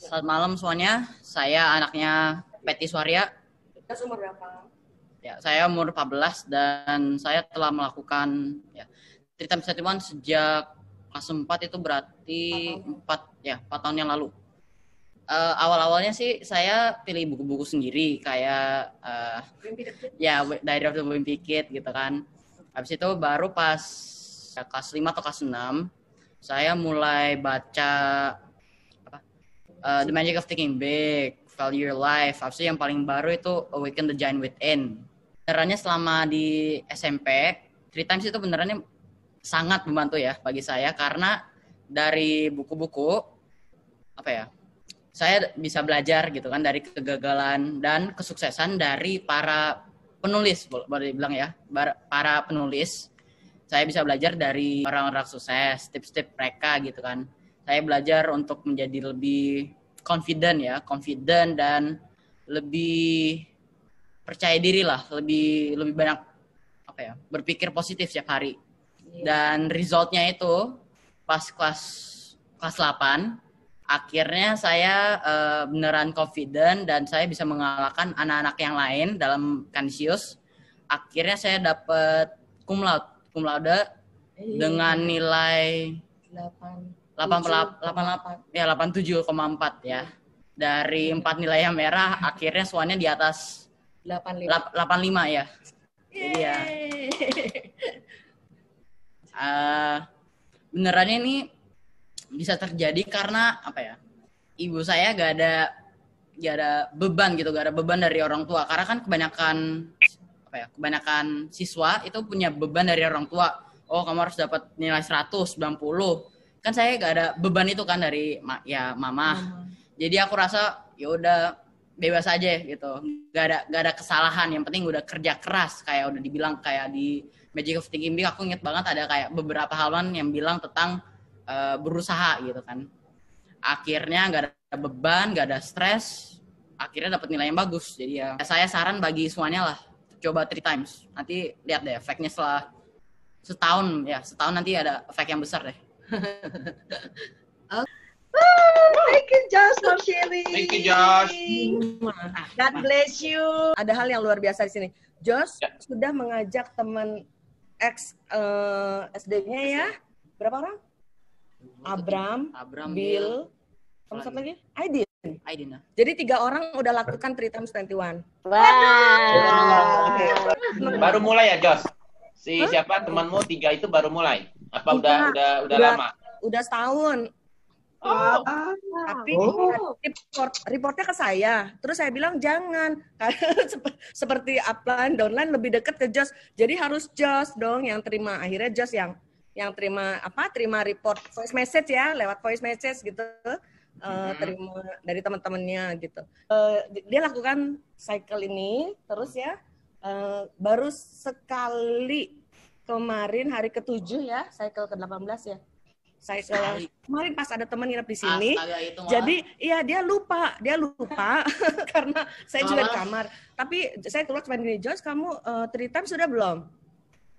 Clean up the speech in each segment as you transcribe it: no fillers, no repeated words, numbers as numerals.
Selamat malam semuanya. Saya anaknya Peti Suarya. Kita umur berapa? Ya, saya umur 14 dan saya telah melakukan Three Times 21 sejak kelas 4, itu berarti 4 tahun yang lalu. Awal-awalnya sih saya pilih buku-buku sendiri kayak Diary of the Wimpy Kid gitu kan. Habis itu baru pas kelas 5 atau kelas 6 saya mulai baca The Magic of Thinking Big, Value Your Life. Habis itu yang paling baru itu Awaken the Giant Within. Benerannya selama di SMP, Three Times itu benerannya sangat membantu ya bagi saya, karena dari buku-buku saya bisa belajar gitu kan dari kegagalan dan kesuksesan dari para penulis, boleh dibilang ya, para penulis. Saya bisa belajar dari orang-orang sukses, tips-tips mereka gitu kan. Saya belajar untuk menjadi lebih confident dan lebih percaya diri lah, lebih banyak berpikir positif setiap hari. Dan resultnya itu pas kelas 8 akhirnya saya beneran confident dan saya bisa mengalahkan anak-anak yang lain dalam Kanisius. Akhirnya saya dapat cum laude dengan nilai 87,4 ya. Dari 4 nilai yang merah, akhirnya soalnya di atas 85 ya. Jadi ya. Benerannya ini bisa terjadi karena ibu saya gak ada beban gitu, gak ada beban dari orang tua. Karena kan kebanyakan siswa itu punya beban dari orang tua. Oh, kamu harus dapat nilai 190. Kan saya gak ada beban itu kan dari mama. Jadi aku rasa ya udah bebas aja gitu. Gak ada kesalahan, yang penting udah kerja keras. Kayak udah dibilang kayak di Magic of Thinking Big, aku inget banget ada kayak beberapa halaman yang bilang tentang berusaha gitu kan. Akhirnya gak ada beban, gak ada stres, akhirnya dapat nilai yang bagus. Jadi ya saya saran bagi semuanya lah, coba 3 times. Nanti lihat deh efeknya setelah setahun nanti ada efek yang besar deh. Thank you Josh for sharing. Thank you Josh. God bless you. Ada hal yang luar biasa di sini. Josh sudah mengajak teman SD-nya ya. Berapa orang? Abram, Bill, sama satu lagi? Aidin. Jadi 3 orang udah lakukan 3 times 21. Baru mulai ya Josh? Siapa temanmu 3 itu baru mulai? Apa udah lama? Udah setahun. Tapi reportnya ke saya. Terus saya bilang jangan, karena seperti upline, downline lebih dekat ke Josh. Jadi harus Josh dong yang terima. Akhirnya Josh yang terima report voice message ya, lewat voice message gitu. Terima dari teman-temannya gitu. Dia lakukan cycle ini terus ya. Baru sekali kemarin hari ke-7 ya, cycle ke-18 ya. Saya kemarin pas ada teman nginep di sini. Jadi iya dia lupa karena saya juga di kamar. Tapi saya keluar cuma gini, Josh kamu 3 times sudah belum?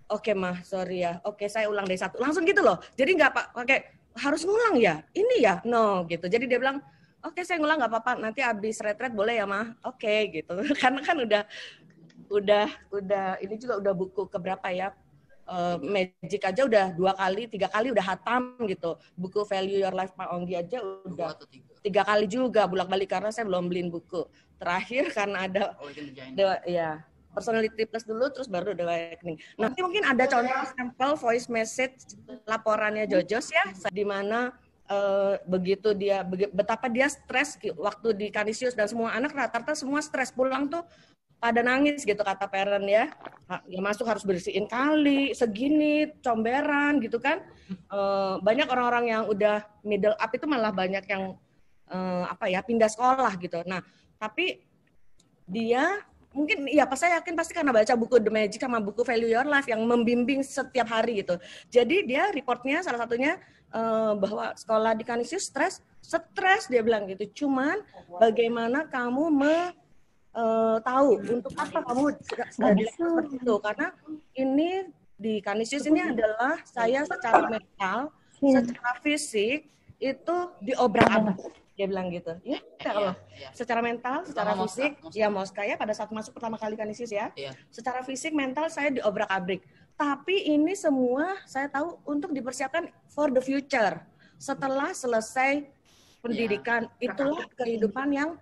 Oke mah, sorry ya. Oke, saya ulang dari 1. Langsung gitu loh. Jadi nggak pakai harus ngulang ya. Ini ya, no gitu. Jadi dia bilang, oke saya ngulang nggak apa-apa. Nanti abis retret boleh ya mah. Oke gitu. Karena kan udah ini juga udah buku keberapa ya. Magic aja udah 2 kali, 3 kali udah hatam gitu. Buku Value Your Life Pak Onggi aja udah 3 kali juga bolak-balik karena saya belum beliin buku. Terakhir karena ada Personality Plus dulu, terus baru The Awakening. Nanti mungkin ada contoh sampel voice message laporannya Jojos ya, di mana begitu dia betapa dia stres waktu di Kanisius, dan semua anak rata-rata semua stres, pulang tuh pada nangis gitu kata parent ya. Ya masuk harus bersihin kali segini, comberan gitu kan. Banyak orang-orang yang udah middle up itu malah banyak yang pindah sekolah gitu. Nah, tapi dia mungkin ya pas saya yakin pasti karena baca buku The Magic sama buku Value Your Life yang membimbing setiap hari gitu. Jadi dia reportnya salah satunya bahwa sekolah di Kanisius stres dia bilang gitu. Cuman bagaimana kamu tahu untuk apa kamu sudah seperti itu, karena ini di Kanisius ini adalah saya secara mental, secara fisik itu diobrak-abrik. Dia bilang gitu. Ya, kalau Iya. secara mental, secara Sama fisik, Moska. ya Moska ya pada saat masuk pertama kali Kanisius ya. Iya. Secara fisik, mental saya diobrak-abrik. Tapi ini semua saya tahu untuk dipersiapkan for the future. Setelah selesai pendidikan, itulah kehidupan yang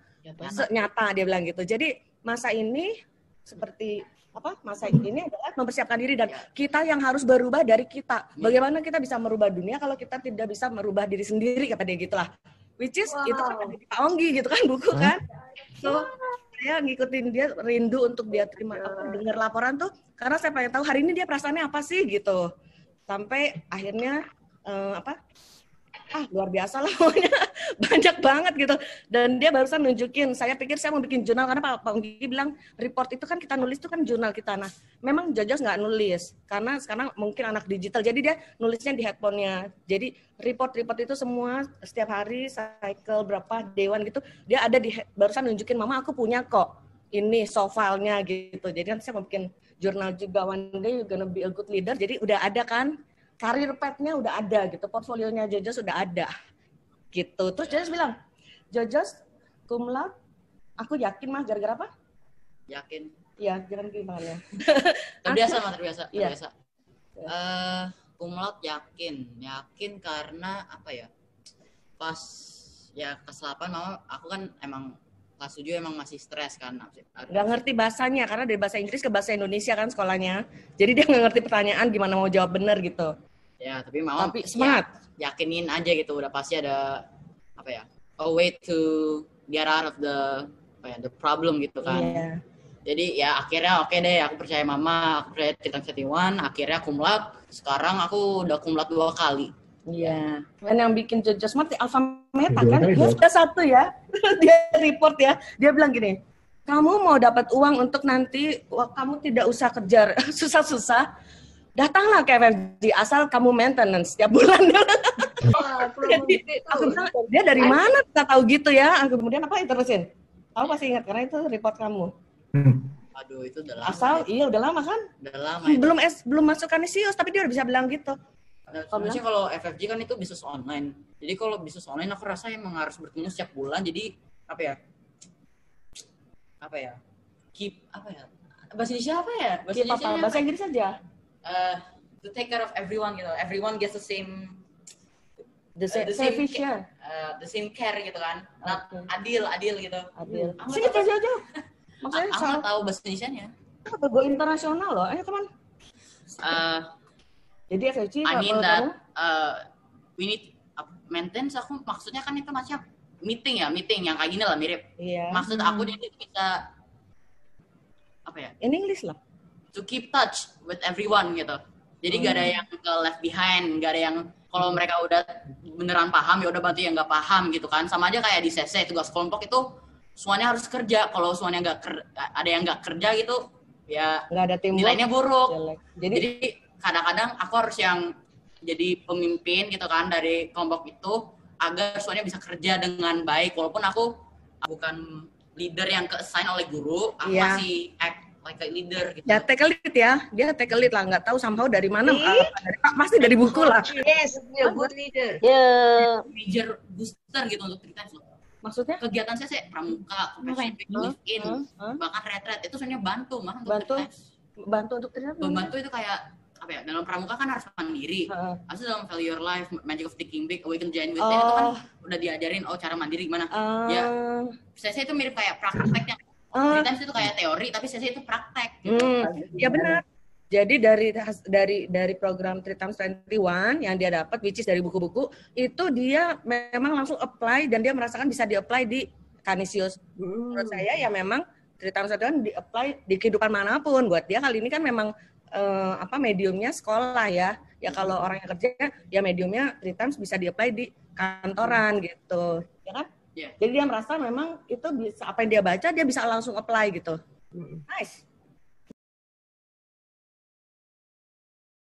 nyata, dia bilang gitu. Jadi masa ini seperti masa ini adalah mempersiapkan diri dan kita yang harus berubah dari kita. Bagaimana kita bisa merubah dunia kalau kita tidak bisa merubah diri sendiri, kata dia gitulah. Which is itu kan ada di Pak Onggi gitu kan, buku kan. So saya ngikutin dia, rindu untuk dia terima dengar laporan tuh karena saya pengen tahu hari ini dia perasaannya apa sih gitu. Sampai akhirnya luar biasa lah pokoknya, banyak banget gitu. Dan dia barusan nunjukin, saya pikir saya mau bikin jurnal karena Pak Onggi bilang report itu kan kita nulis itu kan jurnal kita. Nah memang Jojos nggak nulis karena sekarang mungkin anak digital, jadi dia nulisnya di handphonenya. Jadi report itu semua setiap hari cycle berapa dewan gitu dia ada di, barusan nunjukin mama aku punya kok ini so filenya gitu. Jadi kan saya mau bikin jurnal juga, one day you're gonna be a good leader. Jadi udah ada kan karir path-nya udah ada gitu, portfolionya Jojos sudah ada gitu. Terus Jojos bilang, Jojos cum laude, aku yakin mah gara-gara apa? Yakin. Iya, jangan gimana ya. Terbiasa. Iya. Cum laude yakin karena apa ya? Pas ya kelas 8 mama aku kan emang kelas 7 emang masih stres kan. Nggak ngerti bahasanya karena dari bahasa Inggris ke bahasa Indonesia kan sekolahnya. Jadi dia nggak ngerti pertanyaan gimana mau jawab benar gitu. Ya, tapi mama semangat. Yakinin aja gitu, udah pasti ada a way to get out of the problem gitu kan. Yeah. Jadi ya akhirnya oke deh, aku percaya mama, aku percaya Triton 31, akhirnya cum laude. Sekarang aku udah cum laude 2 kali. Iya. Dan yang bikin Jojos mati Alpha Meta kan, dia sudah satu ya. Dia report ya, dia bilang gini, kamu mau dapat uang untuk nanti, kamu tidak usah kerja susah-susah, datanglah ke FFG asal kamu maintenance setiap bulan. Jadi aku bilang, dia dari mana kita tahu gitu ya? Kemudian apa terusin? Kamu pasti ingat karena itu report kamu. Aduh, itu udah lama. Udah lama kan? Udah lama. Belum masuk Kanisius, tapi dia udah bisa bilang gitu. Sebenarnya kalau FFG kan itu bisnis online. Jadi kalau bisnis online aku rasa emang harus bertemu setiap bulan. Jadi bahasa Indonesia apa ya? Bahasa Inggris aja. To take care of everyone gitu. Everyone gets the same vision. The same care gitu kan. Adil gitu. Adil. Sini aja. Maksudnya aku nggak tahu bahasa Indonesia-nya. Go internasional loh. Ayo teman. Jadi FFG I mean that we need maintenance. Aku maksudnya kan itu macam meeting yang kayak gini lah mirip. Iya. Maksud aku dia bisa In English lah. To keep touch with everyone gitu. Jadi gak ada yang ke left behind, gak ada yang kalau mereka udah beneran paham ya udah bantu yang nggak paham gitu kan. Sama aja kayak di CC tugas kelompok itu semuanya harus kerja. Kalau semuanya ada yang nggak kerja gitu ya nggak ada teamwork, nilainya buruk. Jadi kadang-kadang aku harus yang jadi pemimpin gitu kan dari kelompok itu agar semuanya bisa kerja dengan baik. Walaupun aku bukan leader yang ke-assign oleh guru, aku masih act like a leader gitu. Ya take a lead ya, dia take a lead lah, nggak tahu somehow dari mana, pasti dari buku lah. Yes, a good leader. Major booster gitu untuk Triton. Maksudnya? Kegiatan saya pramuka, live-in, bahkan retret itu sebenarnya bantu untuk Triton. Membantu itu kayak dalam pramuka kan harus mandiri. Asal dalam Value Your Life, Magic of Thinking Big, Awaken Giant Within itu kan udah diajarin cara mandiri gimana. Ya, saya itu mirip kayak prakteknya. Triton itu kayak teori, tapi saya itu praktek. Gitu. Ya benar. Jadi dari program Triton 21 yang dia dapat, which is dari buku-buku, itu dia memang langsung apply dan dia merasakan bisa di-apply di Kanisius. Menurut saya ya memang Triton 21 di-apply di kehidupan manapun. Buat dia kali ini kan memang mediumnya sekolah ya kalau orang yang kerja ya mediumnya Triton bisa di-apply di kantoran gitu ya kan. Jadi dia merasa memang itu bisa apa yang dia baca dia bisa langsung apply gitu. Nice.